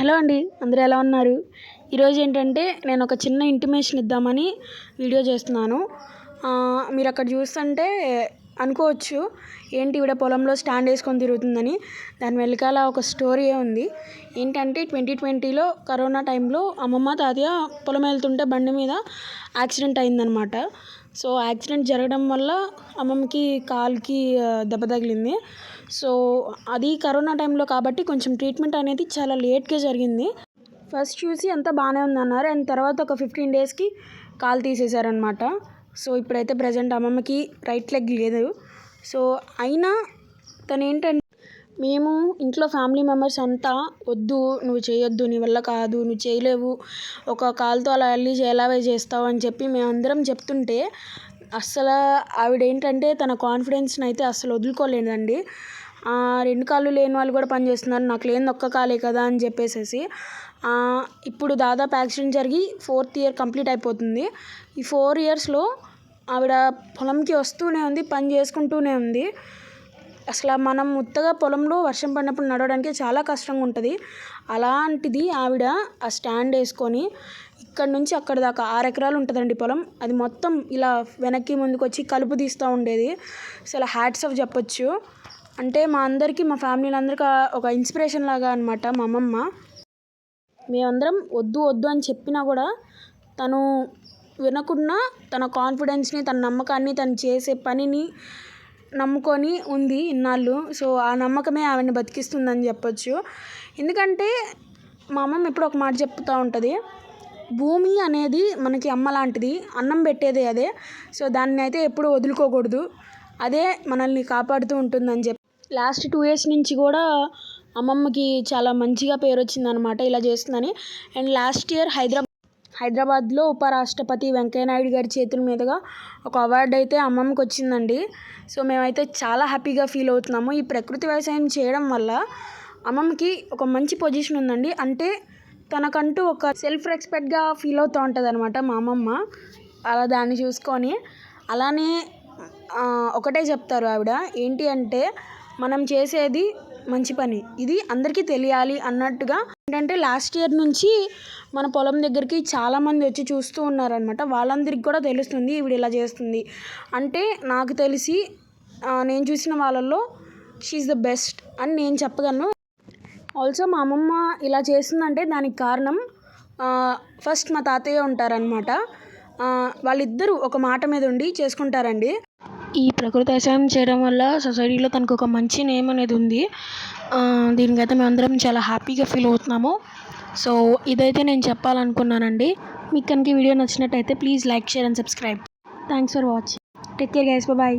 Hello అండి, అందరూ ఎలా ఉన్నారు? ఈరోజు ఏంటంటే నేను ఒక చిన్న ఇంటిమేషన్ ఇద్దామని వీడియో చేస్తున్నాను. మీరు అక్కడ చూస్తుంటే అనుకోవచ్చు ఏంటి ఈవిడ పొలంలో స్టాండ్ వేసుకొని తిరుగుతుందని. దాని వెనకాల ఒక స్టోరీ ఉంది. ఏంటంటే 2020లో కరోనా టైంలో అమ్మమ్మ తాతయ్య పొలం వెళ్తుంటే బండి మీద యాక్సిడెంట్ అయిందనమాట. సో యాక్సిడెంట్ జరగడం వల్ల అమ్మమ్మకి కాలుకి దెబ్బ తగిలింది. సో అది కరోనా టైంలో కాబట్టి కొంచెం ట్రీట్మెంట్ అనేది చాలా లేట్గా జరిగింది. ఫస్ట్ చూసి అంతా బాగానే ఉందన్నారు. అండ్ తర్వాత ఒక 15 డేస్కి కాలు తీసేశారనమాట. సో ఇప్పుడైతే ప్రజెంట్ అమ్మమ్మకి రైట్ లెగ్ లేదు. సో అయినా తను ఏంటంటే మేము ఇంట్లో ఫ్యామిలీ మెంబర్స్ అంతా వద్దు, నువ్వు చేయొద్దు, నీ వల్ల కాదు, నువ్వు చేయలేవు, ఒక కాలుతో అలా వెళ్ళి ఎలావే చేస్తావు అని చెప్పి మేమందరం చెప్తుంటే అస్సలు ఆవిడ ఏంటంటే తన కాన్ఫిడెన్స్ని అయితే అస్సలు వదులుకోలేదండి. 2 కాళ్ళు లేని వాళ్ళు కూడా పని చేస్తున్నారు, నాకు లేనిది ఒక్క కాలే కదా అని చెప్పేసి ఇప్పుడు దాదాపు యాక్సిడెంట్ జరిగి 4th ఇయర్ కంప్లీట్ అయిపోతుంది. ఈ 4 ఇయర్స్లో ఆవిడ పొలంకి వస్తూనే ఉంది, పని చేసుకుంటూనే ఉంది. అసలు మనం ఉత్తగా పొలంలో వర్షం పడినప్పుడు నడవడానికి చాలా కష్టంగా ఉంటుంది. అలాంటిది ఆవిడ ఆ స్టాండ్ వేసుకొని ఇక్కడ నుంచి అక్కడ దాకా 6 ఎకరాలు ఉంటుందండి పొలం. అది మొత్తం ఇలా వెనక్కి ముందుకు వచ్చి కలుపు తీస్తూ ఉండేది. అసలు హ్యాట్స్ ఆఫ్ చెప్పొచ్చు. అంటే మా అందరికీ, మా ఫ్యామిలీలో అందరికీ ఒక ఇన్స్పిరేషన్ లాగా అనమాట మా అమ్మమ్మ. మేమందరం వద్దు వద్దు అని చెప్పినా కూడా తను వినకుండా తన కాన్ఫిడెన్స్ని, తన నమ్మకాన్ని, తను చేసే పనిని నమ్ముకొని ఉంది ఇన్నాళ్ళు. సో ఆ నమ్మకమే ఆవిడని బతికిస్తుందని చెప్పొచ్చు. ఎందుకంటే మా అమ్మమ్మ ఎప్పుడు ఒక మాట చెప్తూ ఉంటుంది, భూమి అనేది మనకి అమ్మ లాంటిది, అన్నం పెట్టేదే అదే. సో దాన్ని అయితే ఎప్పుడు వదులుకోకూడదు, అదే మనల్ని కాపాడుతూ ఉంటుందని చెప్పి లాస్ట్ 2 ఇయర్స్ నుంచి కూడా అమ్మమ్మకి చాలా మంచిగా పేరు వచ్చిందనమాట ఇలా చేస్తుందని. అండ్ లాస్ట్ ఇయర్ హైదరాబాద్లో ఉపరాష్ట్రపతి వెంకయ్య నాయుడు గారి చేతుల మీదుగా ఒక అవార్డు అయితే అమ్మమ్మకి వచ్చిందండి. సో మేమైతే చాలా హ్యాపీగా ఫీల్ అవుతున్నాము. ఈ ప్రకృతి వ్యవసాయం చేయడం వల్ల అమ్మమ్మకి ఒక మంచి పొజిషన్ ఉందండి. అంటే తనకంటూ ఒక సెల్ఫ్ రెస్పెక్ట్గా ఫీల్ అవుతూ ఉంటుంది అనమాట మా అమ్మమ్మ. అలా దాన్ని చూసుకొని అలానే ఒకటే చెప్తారు ఆవిడ, ఏంటి అంటే మనం చేసేది మంచి పని, ఇది అందరికీ తెలియాలి అన్నట్టుగా. ఏంటంటే లాస్ట్ ఇయర్ నుంచి మన పొలం దగ్గరికి చాలామంది వచ్చి చూస్తూ ఉన్నారనమాట. వాళ్ళందరికీ కూడా తెలుస్తుంది ఈవిడ ఇలా చేస్తుంది అంటే. నాకు తెలిసి నేను చూసిన వాళ్ళల్లో షీఈ్ ద బెస్ట్ అని నేను చెప్పగలను. ఆల్సో మా అమ్మమ్మ ఇలా చేస్తుందంటే దానికి కారణం ఫస్ట్ మా తాతయ్య ఉంటారనమాట. వాళ్ళిద్దరూ ఒక మాట మీద ఉండి చేసుకుంటారండి. ఈ ప్రకృతి వ్యవసాయం చేయడం వల్ల సొసైటీలో తనకు ఒక మంచి నేమ్ అనేది ఉంది. దీనికైతే మేమందరం చాలా హ్యాపీగా ఫీల్ అవుతున్నాము. సో ఇదైతే నేను చెప్పాలనుకున్నానండి. మీకు కనుక వీడియో నచ్చినట్టయితే please like, share and subscribe. Thanks for watching. Take care guys, bye.